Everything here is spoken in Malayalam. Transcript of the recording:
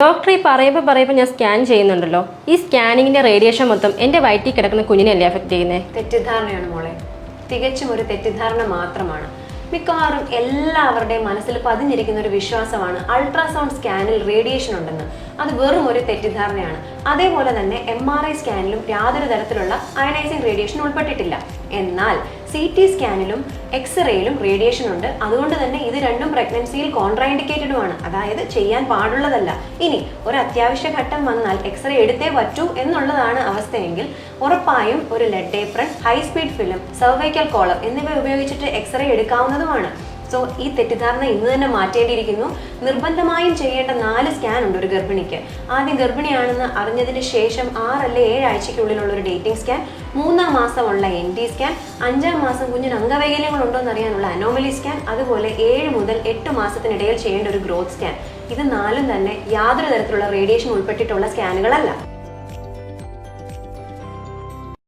ഡോക്ടർ ഈ പറയുമ്പോൾ ഞാൻ സ്കാൻ ചെയ്യുന്നുണ്ടല്ലോ, ഈ സ്കാനിങ്ങിന്റെ റേഡിയേഷൻ മൊത്തം എന്റെ വയറ്റിൽ കിടക്കുന്ന കുഞ്ഞിനെയല്ലേ അഫക്ട് ചെയ്യുന്നത്? തെറ്റിദ്ധാരണയാണ് മോളെ, തികച്ചും ഒരു തെറ്റിദ്ധാരണ മാത്രമാണ്. മിക്കവാറും എല്ലാവരുടെയും മനസ്സിൽ പതിഞ്ഞിരിക്കുന്ന ഒരു വിശ്വാസമാണ് അൾട്രാസൗണ്ട് സ്കാനിൽ റേഡിയേഷൻ ഉണ്ടെന്ന്. അത് വെറും ഒരു തെറ്റിദ്ധാരണയാണ്. അതേപോലെ തന്നെ MRI സ്കാനിലും യാതൊരു തരത്തിലുള്ള അയണൈസിങ് റേഡിയേഷൻ ഉൾപ്പെട്ടിട്ടില്ല. എന്നാൽ CT സ്കാനിലും എക്സ്റേയിലും റേഡിയേഷൻ ഉണ്ട്. അതുകൊണ്ട് തന്നെ ഇത് രണ്ടും പ്രഗ്നൻസിയിൽ കോൺട്രാഇൻഡിക്കേറ്റഡുമാണ്, അതായത് ചെയ്യാൻ പാടുള്ളതല്ല. ഇനി ഒരു അത്യാവശ്യ ഘട്ടം വന്നാൽ എക്സ്റേ എടുത്തേ പറ്റൂ എന്നുള്ളതാണ് അവസ്ഥയെങ്കിൽ ഉറപ്പായും ഒരു lead apron, high speed film, cervical collar എന്നിവ ഉപയോഗിച്ചിട്ട് എക്സ്റേ എടുക്കാവുന്നതുമാണ്. സോ ഈ തെറ്റിദ്ധാരണ ഇന്ന് തന്നെ മാറ്റേണ്ടിയിരിക്കുന്നു. നിർബന്ധമായും ചെയ്യേണ്ട 4 സ്കാൻ ഉണ്ട് ഒരു ഗർഭിണിക്ക്. ആദ്യം ഗർഭിണിയാണെന്ന് അറിഞ്ഞതിന് ശേഷം 6 അല്ലെ 7 ആഴ്ചയ്ക്കുള്ളിലുള്ള ഒരു ഡേറ്റിംഗ് സ്കാൻ, 3-ാം മാസമുള്ള NT സ്കാൻ, 5-ാം മാസം കുഞ്ഞിന് അംഗവൈകല്യങ്ങൾ ഉണ്ടോ എന്ന് അറിയാനുള്ള അനോമലി സ്കാൻ, അതുപോലെ 7 മുതൽ 8 മാസത്തിനിടയിൽ ചെയ്യേണ്ട ഒരു ഗ്രോത്ത് സ്കാൻ. ഇത് 4 തന്നെ യാതൊരു തരത്തിലുള്ള റേഡിയേഷൻ ഉൾപ്പെട്ടിട്ടുള്ള സ്കാനുകളല്ല.